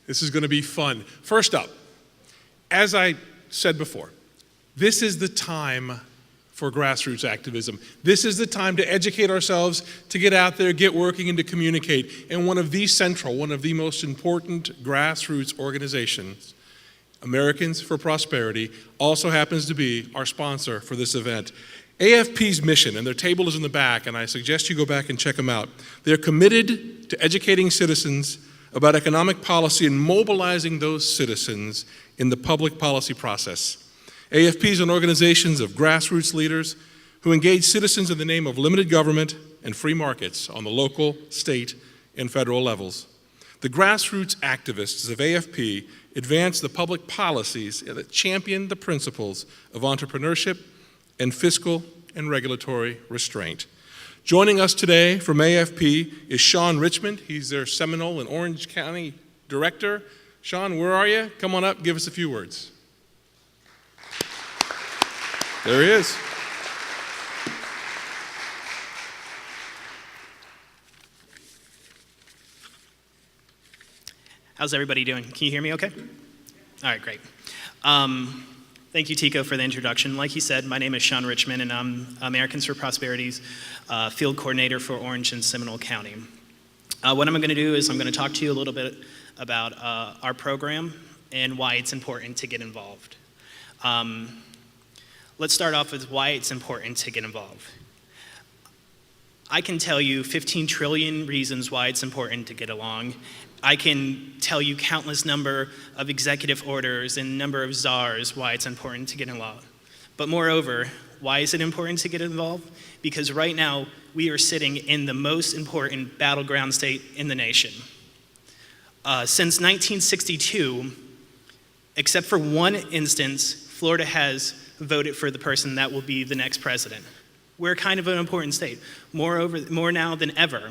This is going to be fun. First up, as I said before, this is the time for grassroots activism. This is the time to educate ourselves, to get out there, get working, and to communicate. And one of the most important grassroots organizations, Americans for Prosperity, also happens to be our sponsor for this event. AFP's mission, and their table is in the back, and I suggest you go back and check them out. They're committed to educating citizens about economic policy and mobilizing those citizens in the public policy process. AFP is an organization of grassroots leaders who engage citizens in the name of limited government and free markets on the local, state, and federal levels. The grassroots activists of AFP advance the public policies that champion the principles of entrepreneurship and fiscal and regulatory restraint. Joining us today from AFP is Shawn Richmond. He's their Seminole and Orange County Director. Shawn, where are you? Come on up, give us a few words. There he is. How's everybody doing? Can you hear me okay? All right, great. Thank you, Tico, for the introduction. Like he said, my name is Shawn Richmond, and I'm Americans for Prosperity's field coordinator for Orange and Seminole County. What I'm going to do is I'm going to talk to you a little bit about our program and why it's important to get involved. Let's start off with why it's important to get involved. I can tell you 15 trillion reasons why it's important to get along. I can tell you countless number of executive orders and number of czars why it's important to get involved. But moreover, why is it important to get involved? Because right now, we are sitting in the most important battleground state in the nation. Since 1962, except for one instance, Florida has voted for the person that will be the next president. We're kind of an important state, more now than ever.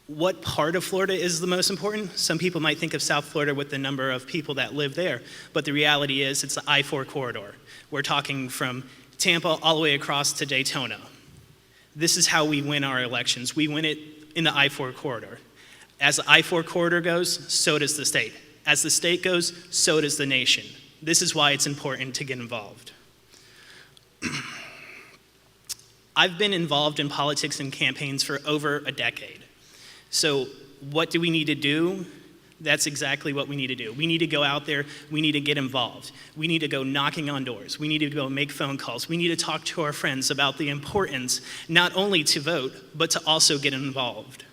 What part of Florida is the most important? Some people might think of South Florida with the number of people that live there, but the reality is it's the I-4 corridor. We're talking from Tampa all the way across to Daytona. This is how we win our elections. We win it in the I-4 corridor. As the I-4 corridor goes, so does the state. As the state goes, so does the nation. This is why it's important to get involved. I've been involved in politics and campaigns for over a decade. So what do we need to do? That's exactly what we need to do. We need to go out there. We need to get involved. We need to go knocking on doors. We need to go make phone calls. We need to talk to our friends about the importance not only to vote, but to also get involved.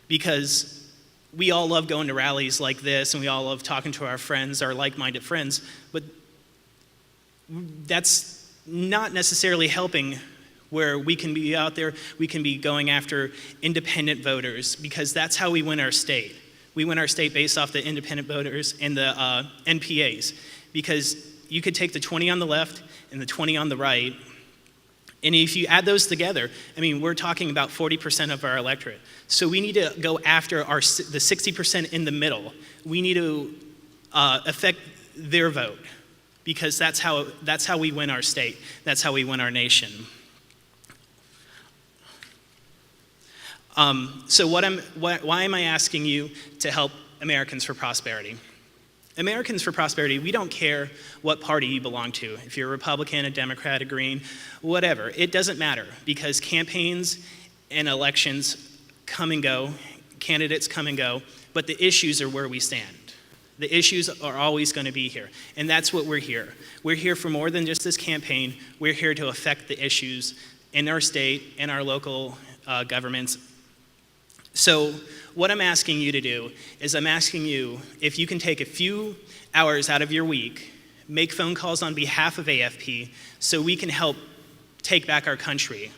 Because we all love going to rallies like this, and we all love talking to our friends, our like-minded friends, but that's not necessarily helping where we can be out there, we can be going after independent voters, because that's how we win our state. We win our state based off the independent voters and the NPAs, because you could take the 20 on the left and the 20 on the right, and if you add those together, I mean, we're talking about 40% of our electorate. So we need to go after the 60% in the middle. We need to affect their vote, because that's how we win our state. That's how we win our nation. So why am I asking you to help Americans for Prosperity? Americans for Prosperity, we don't care what party you belong to. If you're a Republican, a Democrat, a Green, whatever, it doesn't matter, because campaigns and elections come and go, candidates come and go, but the issues are where we stand. The issues are always going to be here, and that's what we're here. We're here for more than just this campaign. We're here to affect the issues in our state and our local governments. So what I'm asking you to do is I'm asking you if you can take a few hours out of your week, make phone calls on behalf of AFP so we can help take back our country.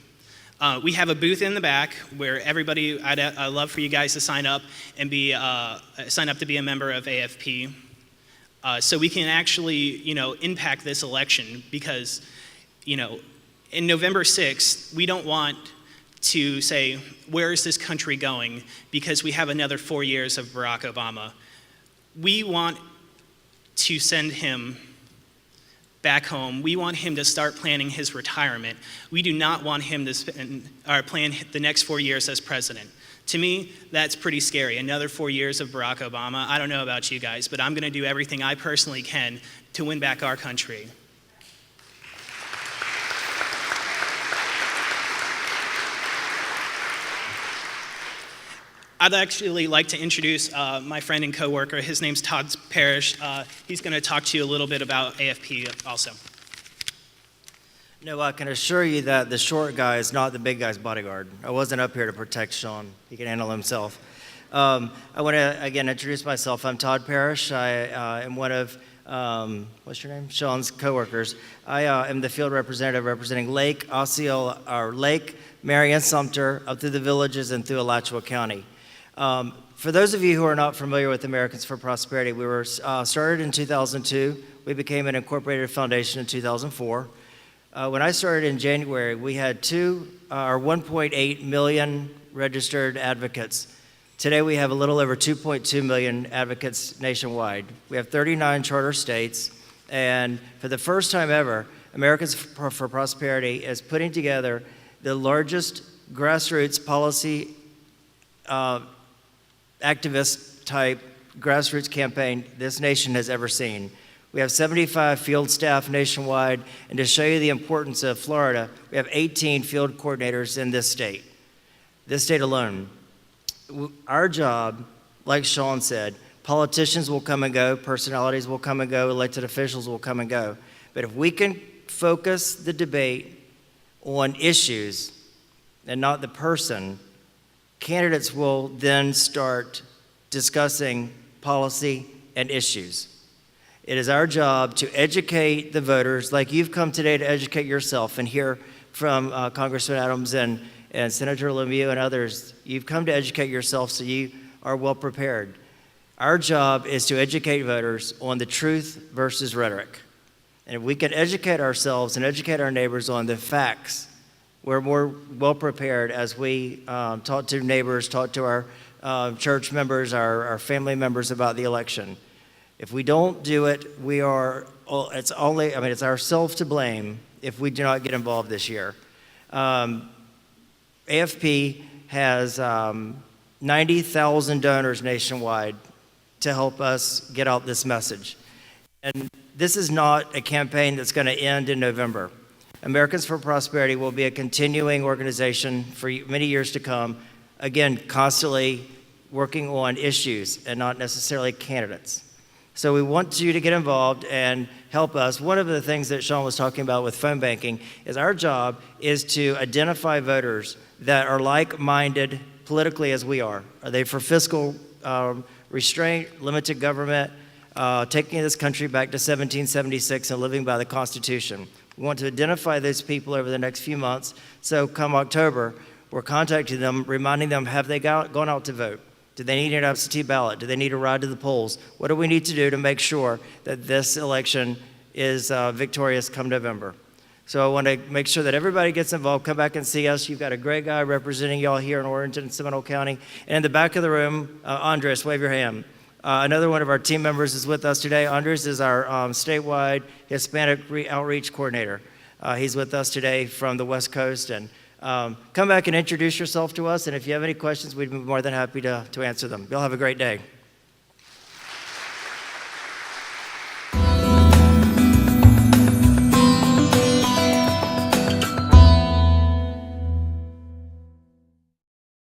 We have a booth in the back where everybody, I'd love for you guys to sign up and sign up to be a member of AFP, so we can actually, impact this election, because, in November 6th, we don't want to say, where is this country going? Because we have another 4 years of Barack Obama. We want to send him back home. We want him to start planning his retirement. We do not want him to plan the next 4 years as president. To me, that's pretty scary. Another 4 years of Barack Obama. I don't know about you guys, but I'm going to do everything I personally can to win back our country. I'd actually like to introduce my friend and coworker. His name's Todd Parrish. He's going to talk to you a little bit about AFP also. No, I can assure you that the short guy is not the big guy's bodyguard. I wasn't up here to protect Shawn. He can handle himself. I want to, again, introduce myself. I'm Todd Parrish. I am one of, what's your name? Shawn's coworkers. I am the field representative representing Lake, Osceola, or Lake, Marion, Sumter, up through the villages and through Alachua County. For those of you who are not familiar with Americans for Prosperity, we were started in 2002. We became an incorporated foundation in 2004. When I started in January, we had 1.8 million registered advocates. Today we have a little over 2.2 million advocates nationwide. We have 39 charter states, and for the first time ever, Americans for Prosperity is putting together the largest grassroots policy activist type grassroots campaign this nation has ever seen. We have 75 field staff nationwide, and to show you the importance of Florida, we have 18 field coordinators in this state alone. Our job, like Shawn said, politicians will come and go, personalities will come and go, elected officials will come and go. But if we can focus the debate on issues and not the person, candidates will then start discussing policy and issues. It is our job to educate the voters, like you've come today to educate yourself and hear from Congressman Adams and Senator Lemieux and others. You've come to educate yourself so you are well prepared. Our job is to educate voters on the truth versus rhetoric. And if we can educate ourselves and educate our neighbors on the facts, we're more well prepared as we talk to neighbors, talk to our church members, our family members about the election. If we don't do it, it's ourselves to blame if we do not get involved this year. AFP has 90,000 donors nationwide to help us get out this message. And this is not a campaign that's going to end in November. Americans for Prosperity will be a continuing organization for many years to come, again, constantly working on issues and not necessarily candidates. So we want you to get involved and help us. One of the things that Shawn was talking about with phone banking is our job is to identify voters that are like-minded politically as we are. Are they for fiscal restraint, limited government, taking this country back to 1776 and living by the Constitution? We want to identify those people over the next few months. So come October, we're contacting them, reminding them, have they gone out to vote? Do they need an absentee ballot? Do they need a ride to the polls? What do we need to do to make sure that this election is victorious come November? So I want to make sure that everybody gets involved. Come back and see us. You've got a great guy representing y'all here in Orange and Seminole County. And in the back of the room, Andres, wave your hand. Another one of our team members is with us today. Andres is our statewide Hispanic outreach coordinator. He's with us today from the West Coast. And come back and introduce yourself to us, and if you have any questions, we'd be more than happy to answer them. Y'all have a great day.